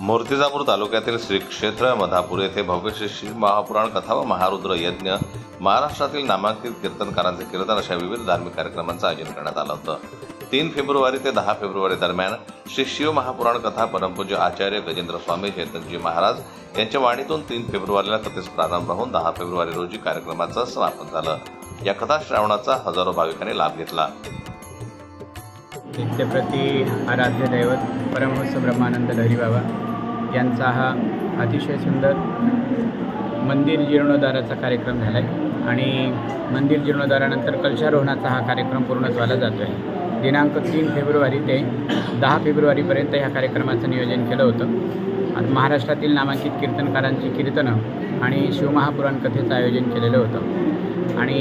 मूर्तिजापूर तालुक्यातील श्री क्षेत्र मधापूर येथे भव्य श्री महापुराण कथा व महारुद्र यज्ञ, महाराष्ट्रातील नामांकित कीर्तनकारांचे कीर्तन अशा विविध धार्मिक कार्यक्रमांचं आयोजन करण्यात आलं होतं। 3 फेब्रुवारी ते 10 फेब्रुवारी दरम्यान श्री शिव महापुराण कथा परमपूज्य आचार्य गजेंद्र स्वामी चैतन्यजी महाराज यांच्या वाणीतून 3 फेब्रुवारीला कथेस प्रारंभ होऊन 10 फेब्रुवारी रोजी कार्यक्रमाचं समापन झालं। या कथा श्रावणाचा हजारो भाविकांनी लाभ घेतला। नित्यप्रती आराध्य दैवत परमहंस ब्रह्मानंद लहरी बाबा यांचा हा अतिशय सुंदर मंदिर जीर्णोद्धाराचा कार्यक्रम झाला आहे आणि मंदिर जीर्णोद्धारानंतर कलशारोहणाचा हा कार्यक्रम पूर्ण झाला जातो आहे। दिनांक 3 फेब्रुवारी ते 10 फेब्रुवारीपर्यंत ह्या कार्यक्रमाचं नियोजन केलं होतं। आज महाराष्ट्रातील नामांकित कीर्तनकारांची कीर्तनं आणि शिवमहापुराण कथेचं आयोजन केलेलं होतं आणि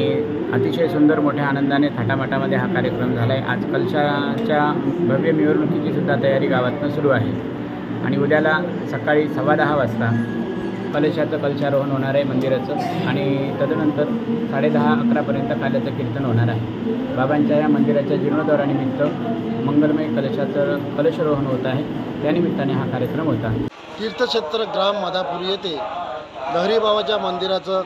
अतिशय सुंदर मोठ्या आनंदाने थाटामाटामध्ये हा कार्यक्रम झाला आहे। आज कलशाच्या भव्य मिरवणुकीची सुद्धा तयारी गावातनं सुरू आहे आणि उद्याला सकाळी 10:15 वाजता कलशाचं कलशारोहण होणार आहे मंदिराचं आणि तदनंतर 10:30-11पर्यंत काल्याचं कीर्तन होणार आहे। बाबांच्या या मंदिराच्या जीर्णोद्धारानिमित्त मंगलमय कलशाचं कलशरोहण होत आहे, त्यानिमित्ताने हा कार्यक्रम होता। तीर्थक्षेत्र ग्राम मधापूर येथे लहरी बाबाच्या मंदिराचं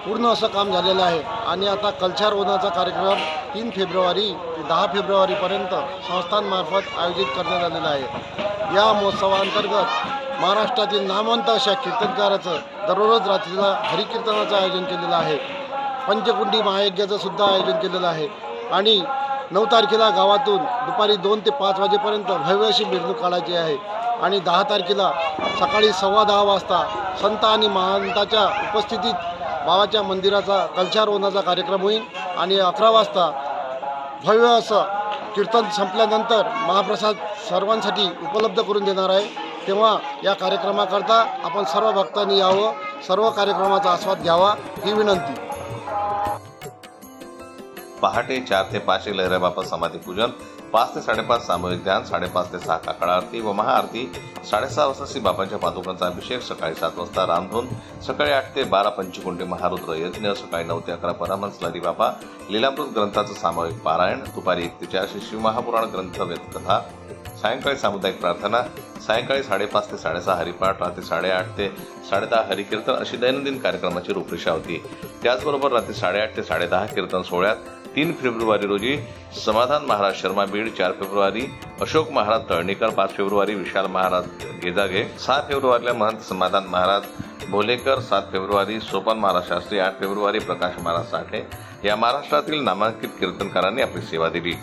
पूर्ण असं काम झालेलं आहे आणि आता कलशारोहणाचा कार्यक्रम 3 फेब्रुवारी ते 10 फेब्रुवारीपर्यंत संस्थांमार्फत आयोजित करण्यात आलेला आहे। या महोत्सवाअंतर्गत महाराष्ट्रातील नामवंत अशा कीर्तनकाराचं दररोज रात्रीला हरिकीर्तनाचं आयोजन केलेलं आहे। पंचकुंडी महायज्ञाचं सुद्धा आयोजन केलेलं आहे आणि 9 तारखेला गावातून दुपारी 2 ते 5 वाजेपर्यंत भव्य अशी मिरवणूक काढायची आहे आणि 10 तारखेला सकाळी 10:15 वाजता संत आणि महंताच्या उपस्थितीत बाबाच्या मंदिराचा कलशारोहणाचा कार्यक्रम होईल आणि 11 वाजता भव्य असं कीर्तन संपल्यानंतर महाप्रसाद सर्वांसाठी उपलब्ध करून देणार आहे। तेव्हा या कार्यक्रमाकरता आपण सर्व भक्तांनी यावं, सर्व कार्यक्रमाचा आस्वाद घ्यावा ही विनंती। पहाटे 4 ते 5 लहरीबाबा समाधी पूजन, 5 ते 5:30 सामूहिक ध्यान, 5:30 ते 6 काकड आरती व महाआरती, 6:30 वाजता श्री बाबांच्या पादुकांचा अभिषेक, सकाळी 7 वाजता रामधून, सकाळी 8 ते 12 पंचकुंडी महारुद्र यज्ञ, सकाळी 9 ते 11 परमहंस लहरी बाबा लीलामृत ग्रंथाचं सामूहिक पारायण, दुपारी 1 ते 4 श्री शिवमहापुराण ग्रंथ वेदकथा, सायंकाळी सामुदायिक प्रार्थना, सायंकाळी 5:30 ते 6:30 हरिपाठ, रात्री 8:30 ते 10:30 हरिकीर्तन अशी दैनंदिन कार्यक्रमाची रूपरेषा होती। त्याचबरोबर रात्री 8:30 ते 10:30 कीर्तन सोहळ्यात 3 फेब्रुवारी रोजी समाधान महाराज शर्मा बीड, 4 फेब्रुवारी अशोक महाराज तळणीकर, 5 फेब्रुवारी विशाल महाराज गेजागे, 6 फेब्रुवारीला महंत समाधान महाराज भोलेकर, 7 फेब्रुवारी सोपान महाराज शास्त्री, 8 फेब्रुवारी प्रकाश महाराज साठे या महाराष्ट्रातील नामांकित कीर्तनकारांनी आपली सेवा दिली।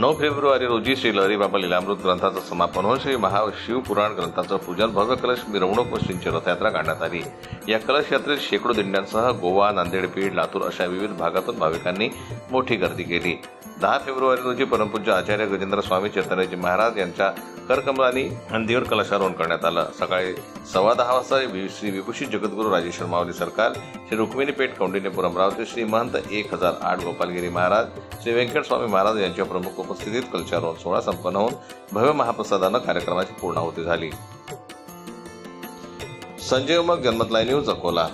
नऊ फेब्रुवारी रोजी श्री लहरी बाबा लीलामृत ग्रंथाचं समापन होऊन श्री महाशिवपुराण ग्रंथाचं पूजन, भव्य कलश मिरवणूक व श्रींची रथयात्रा काढण्यात आली। या कलश यात्रेत शेकडो दिंड्यांसह गोवा, नांदेड, बीड, लातूर अशा विविध भागातून भाविकांनी मोठी गर्दी केली। 10 फेब्रुवारी रोजी परमपूज्य आचार्य गजेंद्र स्वामी चैतन्यजी महाराज यांच्या करकमलानी नंदीवर कलशारोहण करण्यात आलं। सकाळी 10:15 वाजता श्री विभूषित जगद्गुरू राजेश्वर माऊली सरकार, श्री रुक्मिणीपेठ कौंडिन्यपूर अमरावती, श्री महंत 1008 गोपालगिरी महाराज, श्री व्यंकट स्वामी महाराज यांच्या प्रमुख उपस्थितीत कलशारोहण सोहळा संपन्न होऊन भव्य महाप्रसादानं कार्यक्रमाची पूर्णाहुती झाली। संजय उमग, जनमत लाईव्ह न्यूज, अकोला।